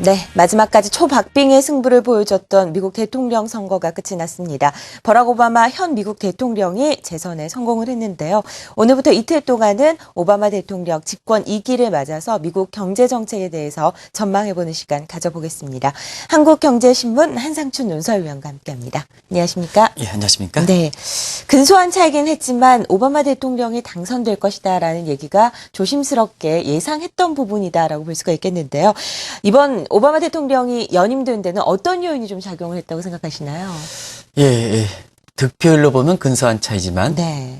네, 마지막까지 초박빙의 승부를 보여줬던 미국 대통령 선거가 끝이 났습니다. 버락 오바마 현 미국 대통령이 재선에 성공을 했는데요. 오늘부터 이틀 동안은 오바마 대통령 집권 2기를 맞아서 미국 경제 정책에 대해서 전망해보는 시간 가져보겠습니다. 한국경제신문 한상춘 논설위원과 함께합니다. 안녕하십니까? 예, 안녕하십니까? 네, 근소한 차이긴 했지만 오바마 대통령이 당선될 것이다라는 얘기가 조심스럽게 예상했던 부분이다라고 볼 수가 있겠는데요. 이번 오바마 대통령이 연임된 데는 어떤 요인이 좀 작용을 했다고 생각하시나요? 예. 득표율로 보면 근소한 차이지만 네.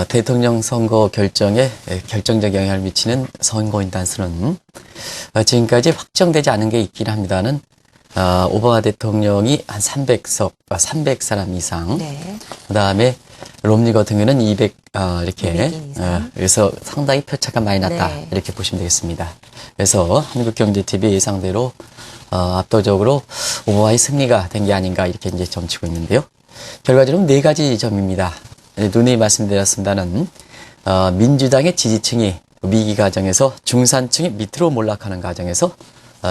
대통령 선거 결정에 결정적 영향을 미치는 선거인단 수는 지금까지 확정되지 않은 게 있긴 합니다는 오바마 대통령이 한 300사람 이상, 네. 그다음에 롬니 같은 경우는 200 이렇게 200인 이상. 그래서 상당히 표차가 많이 났다 네. 이렇게 보시면 되겠습니다. 그래서 한국경제TV 예상대로 압도적으로 오바마의 승리가 된 게 아닌가 이렇게 이제 점치고 있는데요. 결과적으로 4가지 점입니다. 누누이 말씀드렸습니다는 민주당의 지지층이 위기 과정에서 중산층이 밑으로 몰락하는 과정에서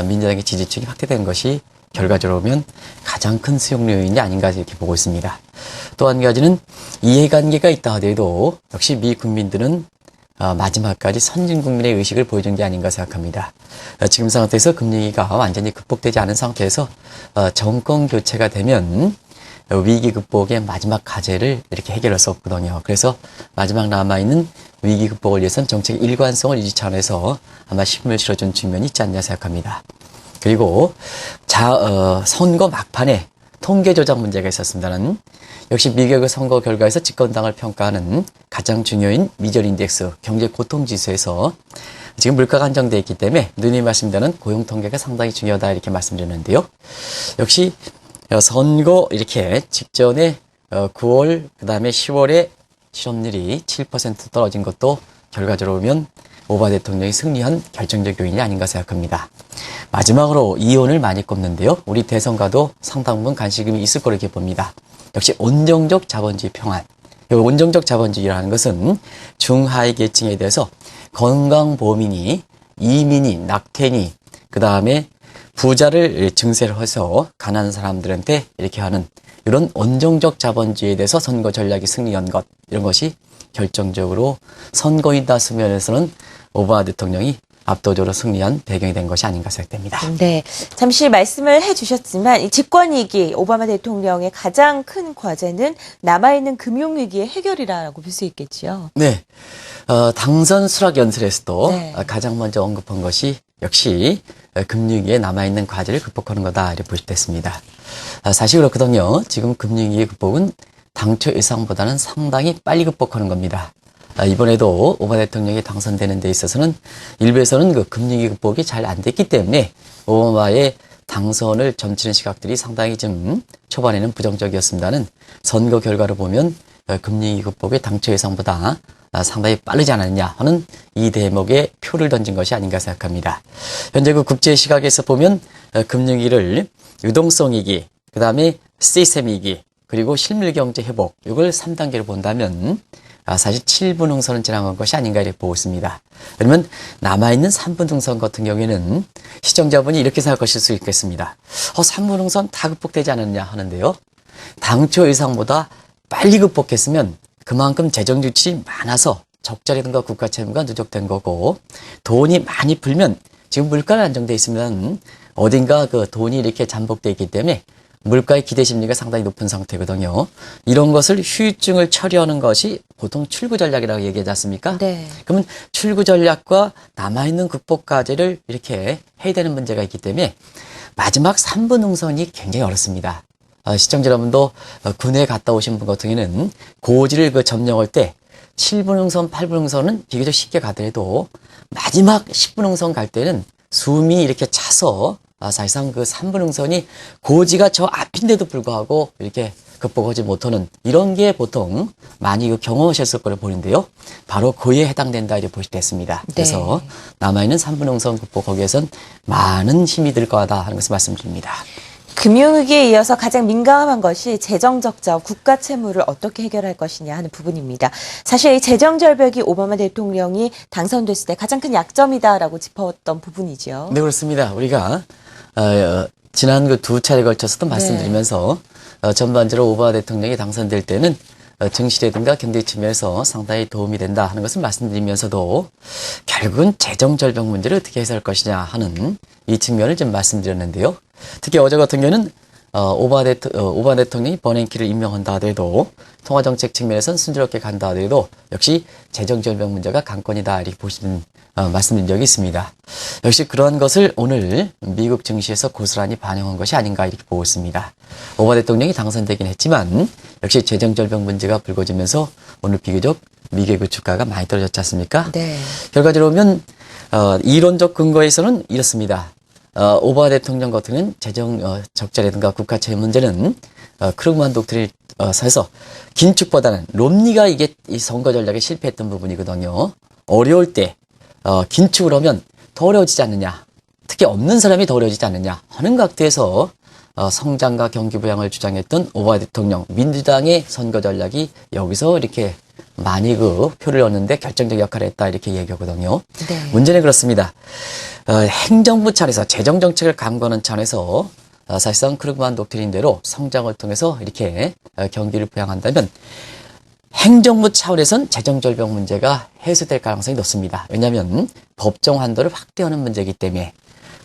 민주당의 지지층이 확대된 것이 결과적으로 보면 가장 큰 수용 요인이 아닌가 이렇게 보고 있습니다. 또 한 가지는 이해관계가 있다 하더라도 역시 미 국민들은 마지막까지 선진 국민의 의식을 보여준 게 아닌가 생각합니다. 지금 상태에서 금리가 완전히 극복되지 않은 상태에서 정권 교체가 되면 위기 극복의 마지막 과제를 이렇게 해결할 수 없거든요. 그래서 마지막 남아있는 위기 극복을 위해서는 정책의 일관성을 유지 차원에서 아마 힘을 실어준 측면이 있지 않냐 생각합니다. 그리고 선거 막판에 통계 조작 문제가 있었습니다는 역시 미국의 선거 결과에서 집권당을 평가하는 가장 중요인 미절 인덱스 경제 고통 지수에서 지금 물가가 안정되어 있기 때문에 누누이 말씀드리는 고용 통계가 상당히 중요하다 이렇게 말씀드렸는데요. 역시 선거 이렇게 직전에 9월 그다음에 10월에 실업률이 7% 떨어진 것도 결과적으로 보면 오바마 대통령이 승리한 결정적 요인이 아닌가 생각합니다. 마지막으로 이혼을 많이 꼽는데요. 우리 대선과도 상당 부분 관심이 있을 거로 이렇게 봅니다. 역시 온정적 자본주의 평안. 이 온정적 자본주의라는 것은 중하위 계층에 대해서 건강보험이니 이민이 낙태니 그다음에 부자를 증세를 해서 가난한 사람들한테 이렇게 하는 이런 온정적 자본주의에 대해서 선거 전략이 승리한 것 이런 것이 결정적으로 선거인단 수면에서는 오바마 대통령이 압도적으로 승리한 배경이 된 것이 아닌가 생각됩니다. 네, 잠시 말씀을 해주셨지만 이 집권위기 오바마 대통령의 가장 큰 과제는 남아있는 금융위기의 해결이라고 볼 수 있겠죠. 네, 당선 수락 연설에서도 네. 가장 먼저 언급한 것이 역시 금융위기에 남아있는 과제를 극복하는 거다 이렇게 보셨습니다. 사실 그렇거든요. 지금 금융위기 극복은 당초 예상보다는 상당히 빨리 극복하는 겁니다. 이번에도 오바마 대통령이 당선되는 데 있어서는 일부에서는 그 금융위기 극복이 잘 안 됐기 때문에 오바마의 당선을 점치는 시각들이 상당히 좀 초반에는 부정적이었습니다는 선거 결과를 보면 금융위기 극복이 당초 예상보다 상당히 빠르지 않았냐 하는 이 대목에 표를 던진 것이 아닌가 생각합니다. 현재 그 국제 시각에서 보면 금융위기를 유동성 위기, 그 다음에 시스템 위기, 그리고 실물경제 회복 이걸 3단계로 본다면 사실 7분 흥선은 지나간 것이 아닌가 이렇게 보고 있습니다. 그러면 남아있는 3분 흥선 같은 경우에는 시청자분이 이렇게 생각하실 수 있겠습니다. 3분 흥선 다 극복되지 않았냐 하는데요. 당초 예상보다 빨리 극복했으면 그만큼 재정 지출이 많아서 적자라든가 국가 채무가 누적된 거고 돈이 많이 불면 지금 물가는 안정돼 있으면 어딘가 그 돈이 이렇게 잠복돼 있기 때문에 물가의 기대 심리가 상당히 높은 상태거든요. 이런 것을 후유증을 처리하는 것이 보통 출구 전략이라고 얘기하지 않습니까? 네. 그러면 출구 전략과 남아있는 극복 과제를 이렇게 해야 되는 문제가 있기 때문에 마지막 3분 흥선이 굉장히 어렵습니다. 시청자 여러분도 군에 갔다 오신 분 같은 경우에는 고지를 점령할 때 7분 흥선, 8분 흥선은 비교적 쉽게 가더라도 마지막 10분 흥선 갈 때는 숨이 이렇게 차서 사실상 그 3분 흥선이 고지가 저 앞인데도 불구하고 이렇게 극복하지 못하는 이런 게 보통 많이 경험하셨을 거로 보이는데요. 바로 그에 해당된다 이렇게 보시겠습니다. 네. 그래서 남아있는 3분 흥선 극복하기 위해서는 많은 힘이 들 거다 하는 것을 말씀드립니다. 금융위기에 이어서 가장 민감한 것이 재정적자, 국가 채무를 어떻게 해결할 것이냐 하는 부분입니다. 사실 이 재정 절벽이 오바마 대통령이 당선됐을 때 가장 큰 약점이다라고 짚었던 부분이죠. 네, 그렇습니다. 우리가 지난 그 두 차례에 걸쳐서도 말씀드리면서 전반적으로 오바마 대통령이 당선될 때는 증시라든가 경제 측면에서 상당히 도움이 된다 하는 것을 말씀드리면서도 결국은 재정 절벽 문제를 어떻게 해소할 것이냐 하는 이 측면을 좀 말씀드렸는데요. 특히 어제 같은 경우는 오바마 대통령이 버냉키를 임명한다 하더라도 통화정책 측면에서는 순조롭게 간다 하더라도 역시 재정 절벽 문제가 관건이다 이렇게 보시는 말씀드린 적이 있습니다. 역시 그러한 것을 오늘 미국 증시에서 고스란히 반영한 것이 아닌가 이렇게 보고 있습니다. 오바마 대통령이 당선되긴 했지만 역시 재정 절벽 문제가 불거지면서 오늘 비교적 미국의 주가가 많이 떨어졌지 않습니까? 네. 결과적으로 보면 이론적 근거에서는 이렇습니다. 오바마 대통령 같은 경우는 재정 적자라든가 국가 채무 문제는 크루그만 독트린을 해서 긴축보다는 롬니가 이게 이 선거 전략에 실패했던 부분이거든요. 어려울 때 긴축을 하면 더 어려워지지 않느냐. 특히 없는 사람이 더 어려워지지 않느냐 하는 각도에서 성장과 경기 부양을 주장했던 오바마 대통령 민주당의 선거 전략이 여기서 이렇게 많이 그 표를 얻는데 결정적 역할을 했다 이렇게 얘기하거든요. 네. 문제는 그렇습니다. 행정부 차원에서 재정 정책을 강구하는 차원에서 사실상 크루그만 독트린대로 성장을 통해서 이렇게 경기를 부양한다면 행정부 차원에선 재정 절벽 문제가 해소될 가능성이 높습니다. 왜냐하면 법정 한도를 확대하는 문제이기 때문에.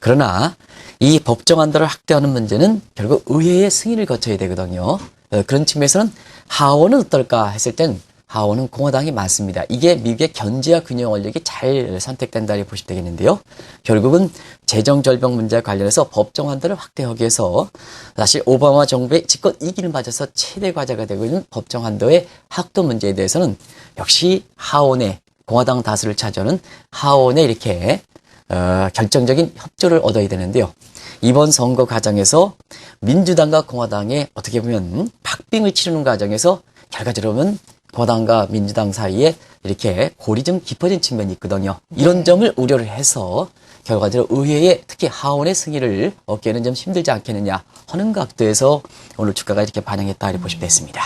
그러나 이 법정 한도를 확대하는 문제는 결국 의회의 승인을 거쳐야 되거든요. 그런 측면에서는 하원은 어떨까 했을 땐 하원은 공화당이 많습니다. 이게 미국의 견제와 균형 원력이 잘 선택된다 고 보시면 되겠는데요. 결국은 재정 절벽 문제와 관련해서 법정 한도를 확대하기 위해서 사실 오바마 정부의 집권 2기를 맞아서 최대 과제가 되고 있는 법정 한도의 확대 문제에 대해서는 역시 하원의 공화당 다수를 차지하는 하원에 이렇게 결정적인 협조를 얻어야 되는데요. 이번 선거 과정에서 민주당과 공화당의 어떻게 보면 박빙을 치르는 과정에서 결과적으로 보면 공화당과 민주당 사이에 이렇게 골이 좀 깊어진 측면이 있거든요. 이런 점을 우려를 해서 결과적으로 의회의 특히 하원의 승인을 얻기에는 좀 힘들지 않겠느냐 하는 각도에서 오늘 주가가 이렇게 반영했다 이렇게 보시면 됐습니다.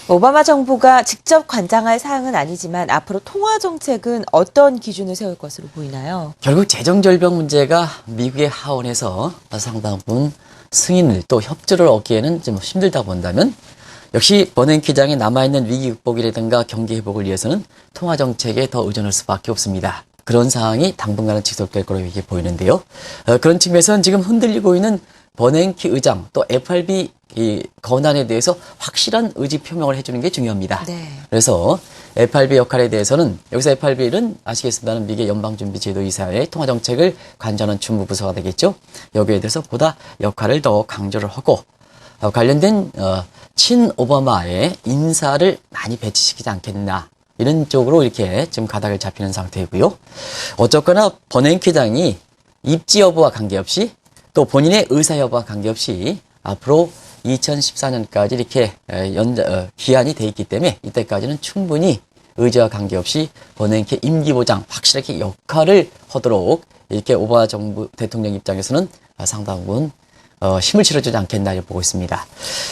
오바마 정부가 직접 관장할 사항은 아니지만 앞으로 통화 정책은 어떤 기준을 세울 것으로 보이나요? 결국 재정 절벽 문제가 미국의 하원에서 상당 부분 승인을 또 협조를 얻기에는 좀 힘들다 본다면 역시 버냉키 장이 남아있는 위기 극복이라든가 경기 회복을 위해서는 통화 정책에 더 의존할 수밖에 없습니다. 그런 상황이 당분간은 지속될 거로 이렇게 보이는데요. 그런 측면에서는 지금 흔들리고 있는 버냉키 의장 또 FRB 이 권한에 대해서 확실한 의지 표명을 해주는 게 중요합니다. 네. 그래서 FRB 역할에 대해서는 여기서 FRB는 아시겠습니다만 미국의 연방준비제도이사의 통화정책을 관장하는 주무부서가 되겠죠. 여기에 대해서 보다 역할을 더 강조를 하고 관련된 친 오바마의 인사를 많이 배치시키지 않겠나 이런 쪽으로 이렇게 지금 가닥을 잡히는 상태이고요. 어쨌거나 버냉키 장이 입지 여부와 관계없이 또 본인의 의사 여부와 관계없이 앞으로 2014년까지 이렇게 기한이 돼 있기 때문에 이때까지는 충분히 의지와 관계없이 버냉키 임기 보장 확실하게 역할을 하도록 이렇게 오바마 정부 대통령 입장에서는 상당 부분 힘을 실어주지 않겠나 이렇게 보고 있습니다.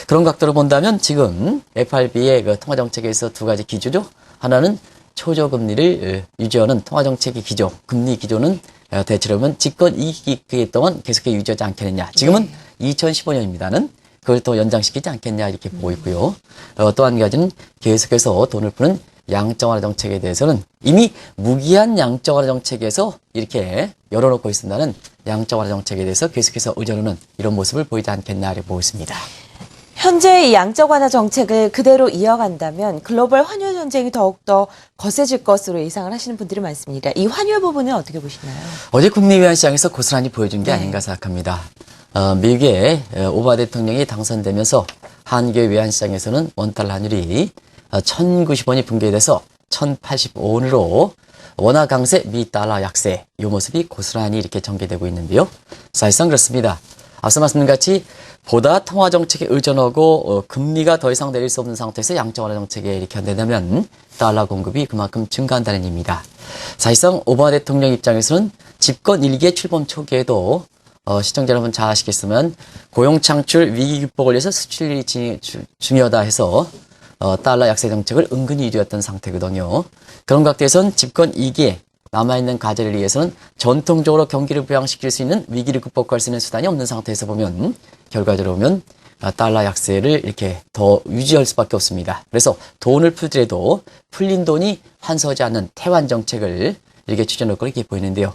그런 각도로 본다면 지금 FRB의 그 통화정책에서 두 가지 기조죠. 하나는 초저금리를 유지하는 통화정책의 기조, 금리 기조는 대체로 보면 집권 2기 동안 계속해 유지하지 않겠느냐. 지금은 2015년입니다는 그걸 또 연장시키지 않겠냐 이렇게 보고 있고요. 또 한 가지는 계속해서 돈을 푸는 양적 완화 정책에 대해서는 이미 무기한 양적 완화 정책에서 이렇게 열어놓고 있습니다는 양적 완화 정책에 대해서 계속해서 의존하는 이런 모습을 보이지 않겠나 이렇게 보고 있습니다. 현재 이 양적 완화 정책을 그대로 이어간다면 글로벌 환율 전쟁이 더욱더 거세질 것으로 예상을 하시는 분들이 많습니다. 이 환율 부분은 어떻게 보시나요? 어제 국내 외환 시장에서 고스란히 보여준 게 네. 아닌가 생각합니다. 미국의 오바마 대통령이 당선되면서 한국의 외환 시장에서는 원달러 환율이 1,090원이 붕괴돼서 1,085원으로 원화 강세, 미 달러 약세 이 모습이 고스란히 이렇게 전개되고 있는데요. 사실상 그렇습니다. 앞서 말씀드린 같이 보다 통화 정책에 의존하고 금리가 더 이상 내릴 수 없는 상태에서 양적 완화 정책에 이렇게 한다면 달러 공급이 그만큼 증가한다는 의미입니다. 사실상 오바마 대통령 입장에서는 집권 1기의 출범 초기에도 시청자 여러분 잘 아시겠지만 고용 창출 위기 극복을 위해서 수출이 중요하다 해서 달러 약세 정책을 은근히 유지했던 상태거든요. 그런 각도에선 집권 2기에 남아있는 과제를 위해서는 전통적으로 경기를 부양시킬 수 있는 위기를 극복할 수 있는 수단이 없는 상태에서 보면 결과적으로 보면 달러 약세를 이렇게 더 유지할 수밖에 없습니다. 그래서 돈을 풀더라도 풀린 돈이 환수하지 않는 태환 정책을 이렇게 추진할 걸 이렇게 보이는데요.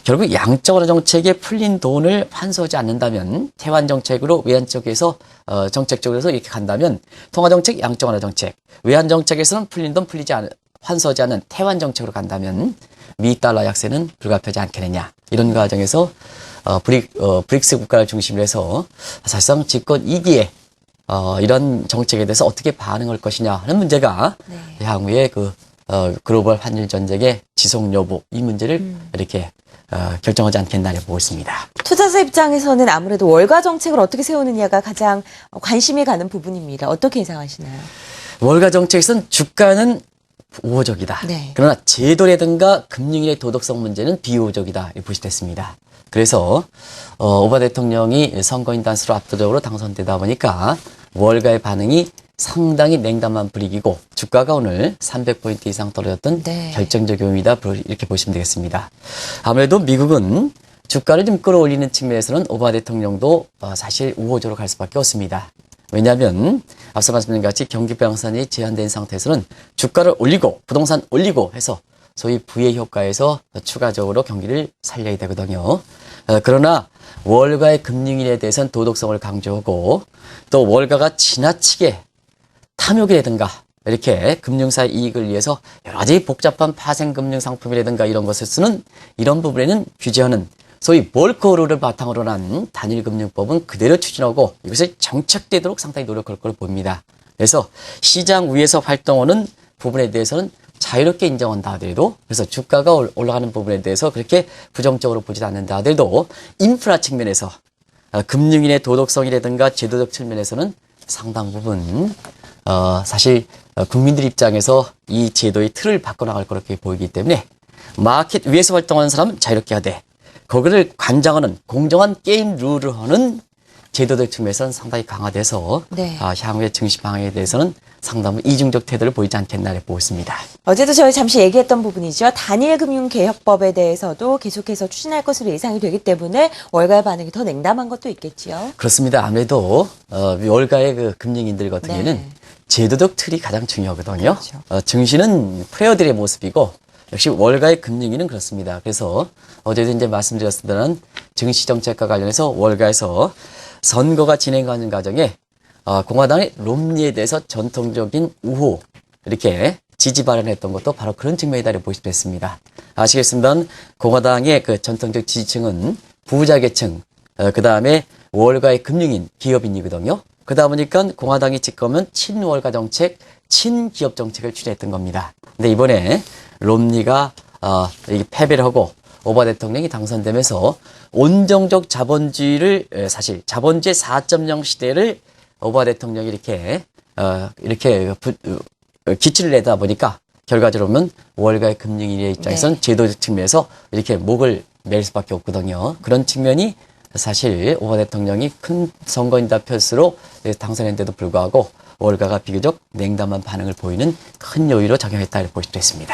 결국 양적 완화 정책에 풀린 돈을 환수하지 않는다면 태환 정책으로 외환 쪽에서 정책적으로 이렇게 간다면 통화 정책, 양적 완화 정책, 외환 정책에서는 풀린 돈 환수하지 않는 태환 정책으로 간다면 미 달러 약세는 불가피하지 않겠느냐. 이런 과정에서 브릭스 국가를 중심으로 해서 사실상 집권 2기에 이런 정책에 대해서 어떻게 반응할 것이냐 하는 문제가 향후에 글로벌 환율 전쟁의 지속 여부 이 문제를 이렇게 결정하지 않겠나 보고 있습니다. 투자자 입장에서는 아무래도 월가 정책을 어떻게 세우느냐가 가장 관심이 가는 부분입니다. 어떻게 예상하시나요? 월가 정책에서는 주가는 우호적이다. 네. 그러나 제도라든가 금융의 도덕성 문제는 비우호적이다. 이렇게 부시됐습니다. 그래서 오바마 대통령이 선거인 단수로 압도적으로 당선되다 보니까 월가의 반응이 상당히 냉담한 분위기고 주가가 오늘 300포인트 이상 떨어졌던 결정적 요인이다. 이렇게 보시면 되겠습니다. 아무래도 미국은 주가를 좀 끌어올리는 측면에서는 오바마 대통령도 사실 우호적으로 갈 수밖에 없습니다. 왜냐하면 앞서 말씀드린 같이 경기 부양선이 제한된 상태에서는 주가를 올리고 부동산 올리고 해서 소위 부의 효과에서 추가적으로 경기를 살려야 되거든요. 그러나 월가의 금융인에 대해서는 도덕성을 강조하고 또 월가가 지나치게 탐욕이라든가 이렇게 금융사의 이익을 위해서 여러 가지 복잡한 파생금융 상품이라든가 이런 것을 쓰는 이런 부분에는 규제하는 소위 몰코루를 바탕으로 한 단일금융법은 그대로 추진하고 이것이 정착되도록 상당히 노력할 걸 봅니다. 그래서 시장 위에서 활동하는 부분에 대해서는 자유롭게 인정한다 하더라도 그래서 주가가 올라가는 부분에 대해서 그렇게 부정적으로 보지 않는다 하더라도 인프라 측면에서 금융인의 도덕성이라든가 제도적 측면에서는 상당 부분 사실 국민들 입장에서 이 제도의 틀을 바꿔나갈 거렇게 보이기 때문에 마켓 위에서 활동하는 사람은 자유롭게 하되 거기를 관장하는 공정한 게임 룰을 하는 제도적 측면에서는 상당히 강화돼서 향후의 증시 방향에 대해서는 상당히 이중적 태도를 보이지 않겠나 보고 있습니다. 어제도 저희 잠시 얘기했던 부분이죠. 단일금융개혁법에 대해서도 계속해서 추진할 것으로 예상이 되기 때문에 월가의 반응이 더 냉담한 것도 있겠지요. 그렇습니다. 아무래도 월가의 그 금융인들 같은 경우에는 제도적 틀이 가장 중요하거든요. 그렇죠. 증시는 플레이어들의 모습이고 역시 월가의 금융위는 그렇습니다. 그래서 어제도 이제 말씀드렸습니다만 증시 정책과 관련해서 월가에서 선거가 진행하는 과정에 공화당의 롬니에 대해서 전통적인 우호 이렇게 지지 발언했던 것도 바로 그런 측면이다 보시면 됐습니다. 아시겠습니다만 공화당의 그 전통적 지지층은 부자 계층, 그 다음에 월가의 금융인, 기업인이거든요. 그러다 보니까 공화당이 집권은 친월가 정책, 친기업 정책을 추진했던 겁니다. 근데 이번에 롬니가 패배를 하고 오바마 대통령이 당선되면서 온정적 자본주의를 사실 자본주의 4.0 시대를 오바마 대통령이 이렇게 기치를 내다 보니까 결과적으로 보면 월가의 금융인의 입장에서는 제도적 측면에서 이렇게 목을 맬 수밖에 없거든요. 그런 측면이 사실 오바마 대통령이 큰 선거인단 표수로 당선했는데도 불구하고 월가가 비교적 냉담한 반응을 보이는 큰 요인으로 작용했다 볼 수도 있습니다.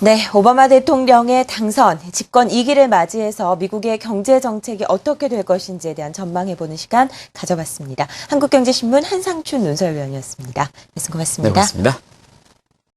네, 오바마 대통령의 당선, 집권 2기를 맞이해서 미국의 경제 정책이 어떻게 될 것인지에 대한 전망해보는 시간 가져봤습니다. 한국경제신문 한상춘 논설위원이었습니다. 말씀 고맙습니다. 네, 고맙습니다.